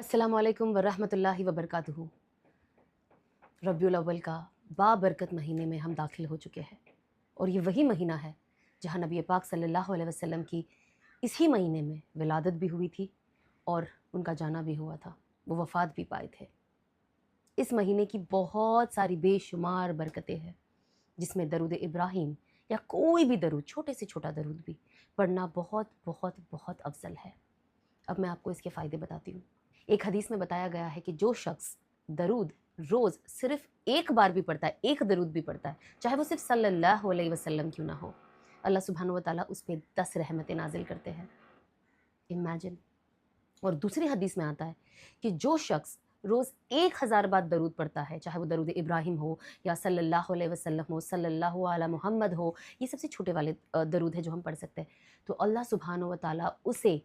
अस्सलामु अलैकुम वरहमतुल्लाहि वबरकातुहू। रबियुल अव्वल का बाबरकत महीने में हम दाखिल हो चुके हैं और ये वही महीना है जहाँ नबी पाक सल्लल्लाहु अलैहि वसल्लम की इसी महीने में विलादत भी हुई थी और उनका जाना भी हुआ था, वो वफ़ात भी पाए थे। इस महीने की बहुत सारी बेशुमार बरकतें हैं जिसमें दरूद इब्राहीम या कोई भी दरूद, छोटे से छोटा दरूद भी पढ़ना बहुत बहुत बहुत अफजल है। अब मैं आपको इसके फ़ायदे बताती हूँ। एक हदीस में बताया गया है कि जो शख्स दरूद रोज़ सिर्फ एक बार भी पढ़ता है, एक दरूद भी पढ़ता है, चाहे वो सिर्फ सल्लल्लाहु अलैहि वसल्लम क्यों ना हो, अल्लाह सुब्हानहू व तआला उस पर 10 रहमतें नाजिल करते हैं। इमेजिन। और दूसरी हदीस में आता है कि जो शख्स रोज़ 1000 बार दरूद पढ़ता है, चाहे वो दरूद इब्राहिम हो या सल्लल्लाहु अलैहि वसल्लम हो, सल्लल्लाहु अला मुहम्मद हो, ये सबसे छोटे वाले दरूद है जो हम पढ़ सकते हैं, तो अल्लाह सुब्हानहू व तआला उसे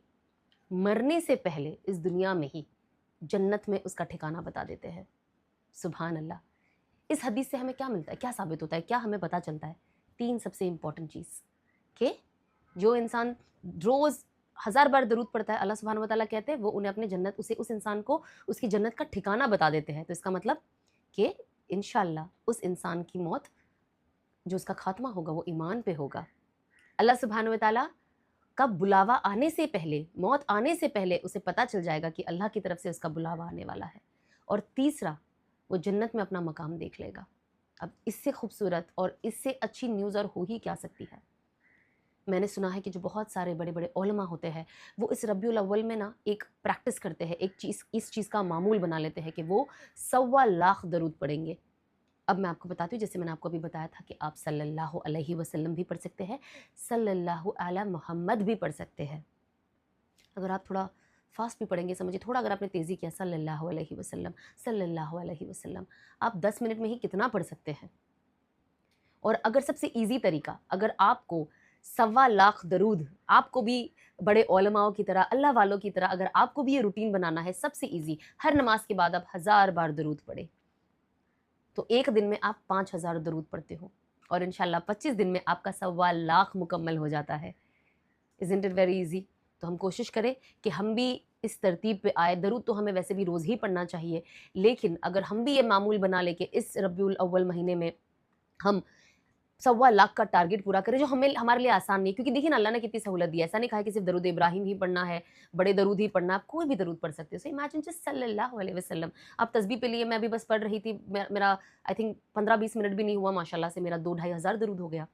मरने से पहले इस दुनिया में ही जन्नत में उसका ठिकाना बता देते हैं। सुभान अल्लाह। इस हदीस से हमें क्या मिलता है, क्या साबित होता है, क्या हमें पता चलता है? 3 सबसे इम्पॉर्टेंट चीज़ कि जो इंसान रोज़ 1000 बार दरूद पढ़ता है, अल्लाह सुब्हानहू व तआला कहते हैं वो उन्हें अपने जन्नत उस इंसान को उसकी जन्नत का ठिकाना बता देते हैं। तो इसका मतलब कि इंशाअल्लाह उस इंसान की मौत, जो उसका खात्मा होगा, वो ईमान पे होगा। अल्लाह सुब्हानहू व तआला का बुलावा आने से पहले, मौत आने से पहले उसे पता चल जाएगा कि अल्लाह की तरफ से उसका बुलावा आने वाला है। और तीसरा, वो जन्नत में अपना मकाम देख लेगा। अब इससे खूबसूरत और इससे अच्छी न्यूज़ और हो ही क्या सकती है। मैंने सुना है कि जो बहुत सारे बड़े बड़े उलमा होते हैं वो इस रबियुल अव्वल में ना एक प्रैक्टिस करते हैं, इस चीज़ का मामूल बना लेते हैं कि वो 1.25 लाख दरूद पढ़ेंगे। अब मैं आपको बताती हूँ, जैसे मैंने आपको अभी बताया था कि आप सल्लल्लाहु अलैहि वसल्लम भी पढ़ सकते हैं, सल्लल्लाहु अला मुहम्मद भी पढ़ सकते हैं। अगर आप थोड़ा फास्ट भी पढ़ेंगे, समझिए थोड़ा अगर आपने तेज़ी किया, सल्लल्लाहु अलैहि वसल्लम, सल्लल्लाहु अलैहि वसल्लम, आप 10 मिनट में ही कितना पढ़ सकते हैं। और अगर सबसे ईजी तरीका, अगर आपको 1.25 लाख दरूद, आपको भी बड़े उलमाओं की तरह, अल्लाह वालों की तरह, अगर आपको भी ये रूटीन बनाना है, सबसे ईजी, हर नमाज के बाद आप 1000 बार दरूद पढ़े, तो एक दिन में आप 5000 दरूद पढ़ते हो और इंशाल्लाह 25 दिन में आपका 1.25 लाख मुकम्मल हो जाता है। Isn't it very easy? तो हम कोशिश करें कि हम भी इस तरतीब पे आए। दरूद तो हमें वैसे भी रोज़ ही पढ़ना चाहिए, लेकिन अगर हम भी ये मामूल बना लें कि इस रबियुल अव्वल महीने में हम 1.25 लाख का टारगेट पूरा करें, जो हमारे लिए आसान नहीं है, क्योंकि देखिए ना अल्लाह ने कितनी सहूलत दी है। ऐसा नहीं कहा है कि सिर्फ दरूद इब्राहिम ही पढ़ना है, बड़े दरूद ही पढ़ना है, आप कोई भी दरूद पढ़ सकते हो। सो इमेजिन जस्ट सल्लल्लाहु अलैहि वसल्लम। आप तस्बीह पे लिए, मैं अभी बस पढ़ रही थी, मेरा आई थिंक 15-20 मिनट भी नहीं हुआ, माशाल्लाह से मेरा 2-ढाई हज़ार दरूद हो गया।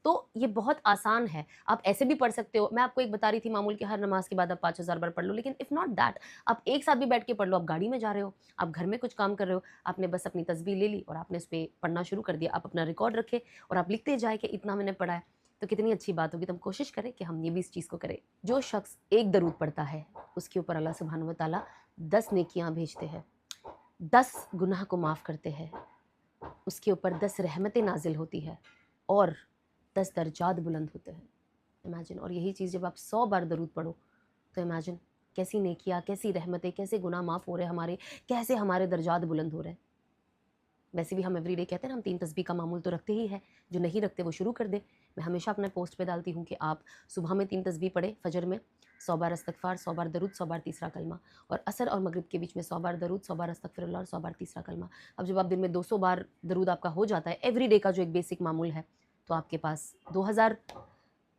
तो ये बहुत आसान है, आप ऐसे भी पढ़ सकते हो। मैं आपको एक बता रही थी मामूल कि हर नमाज के बाद आप 5000 बार पढ़ लो, लेकिन इफ़ नॉट दैट, आप एक साथ भी बैठ के पढ़ लो। आप गाड़ी में जा रहे हो, आप घर में कुछ काम कर रहे हो, आपने बस अपनी तस्बीह ले ली और आपने उस पे पढ़ना शुरू कर दिया। आप अपना रिकॉर्ड रखें और आप लिखते जाए कि इतना मैंने पढ़ा है, तो कितनी अच्छी बात होगी। तो हम कोशिश करें कि हम ये भी इस चीज़ को करें। जो शख्स एक दरूद पढ़ता है, उसके ऊपर अल्लाह सुब्हानहू व तआला 10 नेकियां भेजते हैं, 10 गुनाह को माफ़ करते हैं, उसके ऊपर 10 रहमतें नाजिल होती है और 10 दर्जात बुलंद होते हैं। इमेजिन। और यही चीज़ जब आप 100 बार दरूद पढ़ो, तो इमेजिन कैसी नेकियां, कैसी रहमतें, कैसे गुनाह माफ़ हो रहे हैं हमारे, कैसे हमारे दर्जात बुलंद हो रहे हैं। वैसे भी हम एवरीडे कहते हैं ना, हम 3 तस्बीह का मामूल तो रखते ही है, जो नहीं रखते वो शुरू कर दे। मैं हमेशा अपने पोस्ट पे डालती हूँ कि आप सुबह में 3 तस्बीह पढ़े, फजर में 100 बार इस्तगफार, 100 बार दरूद, 100 बार तीसरा कलमा, और असर और मगरिब के बीच में 100 बार दरूद, 100 बार अस्तगफिरुल्लाह और 100 बार तीसरा कलमा। अब जब आप दिन में 200 बार दरूद आपका हो जाता है, एवरीडे का जो एक बेसिक मामूल है, तो आपके पास 2000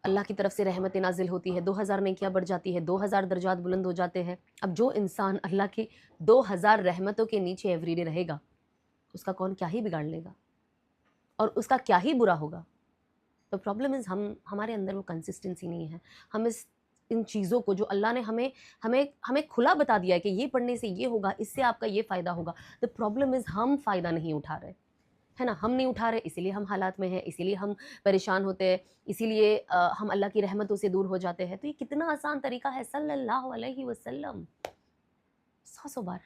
अल्लाह की तरफ से रहमतें नाजिल होती है, 2000 नेकियां बढ़ जाती है, 2000 दर्जात बुलंद हो जाते हैं। अब जो इंसान अल्लाह की 2000 रहमतों के नीचे एवरीडे रहेगा, उसका कौन क्या ही बिगाड़ लेगा और उसका क्या ही बुरा होगा। तो प्रॉब्लम इज़ हमारे अंदर वो कंसिस्टेंसी नहीं है। हम इन चीज़ों को जो अल्लाह ने हमें हमें हमें खुला बता दिया है कि ये पढ़ने से ये होगा, इससे आपका ये फ़ायदा होगा। द प्रॉब्लम इज़ हम फ़ायदा नहीं उठा रहे, है ना? हम नहीं उठा रहे, इसीलिए हम हालात में हैं, इसीलिए हम परेशान होते हैं, इसीलिए हम अल्लाह की रहमतों से दूर हो जाते हैं। तो ये कितना आसान तरीका है, सल्लल्लाहु अलैहि वसल्लम, 100 बार,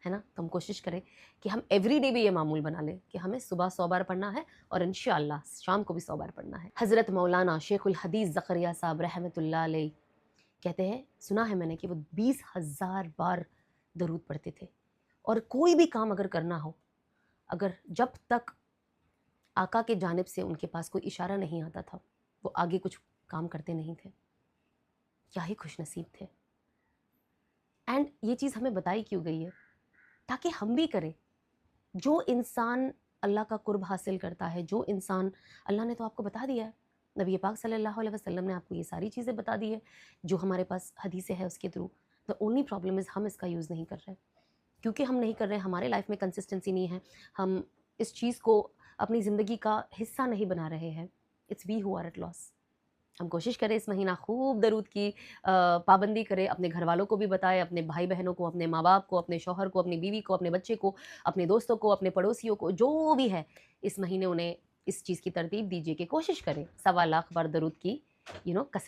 है ना? तो हम कोशिश करें कि हम एवरीडे भी ये मामूल बना लें कि हमें सुबह 100 बार पढ़ना है और इंशाअल्लाह शाम को भी 100 बार पढ़ना है। हज़रत मौलाना शेखुल हदीस ज़करिया साहब रहमतुल्लाह अलैह कहते हैं, सुना है मैंने कि वो 20,000 बार दरूद पढ़ते थे। और कोई भी काम अगर करना हो, अगर जब तक आका के जानिब से उनके पास कोई इशारा नहीं आता था, वो आगे कुछ काम करते नहीं थे। क्या ही खुशनसीब थे। اینڈ یہ چیز ہمیں بتائی کیوں گئی ہے؟ تاکہ ہم بھی کریں. جو انسان اللہ کا قرب حاصل کرتا ہے، جو انسان، اللہ نے تو آپ کو بتا دیا ہے، نبی پاک صلی اللہ علیہ وسلم نے آپ کو یہ ساری چیزیں بتا دی ہے جو ہمارے پاس حدیثیں ہے اس کے through. The only problem is ہم اس کا یوز نہیں کر رہے. کیونکہ ہم نہیں کر رہے، ہمارے لائف میں کنسسٹنسی نہیں ہے، ہم اس چیز کو اپنی زندگی کا حصہ نہیں بنا رہے ہیں. It's we who are at loss. ہم کوشش کریں اس مہینہ خوب درود کی پابندی کریں، اپنے گھر والوں کو بھی بتائیں، اپنے بھائی بہنوں کو، اپنے ماں باپ کو، اپنے شوہر کو، اپنی بیوی کو، اپنے بچے کو، اپنے دوستوں کو، اپنے پڑوسیوں کو، جو بھی ہے اس مہینے انہیں اس چیز کی ترتیب دیجیے کہ کوشش کریں 1.25 لاکھ بار درود کی کثرت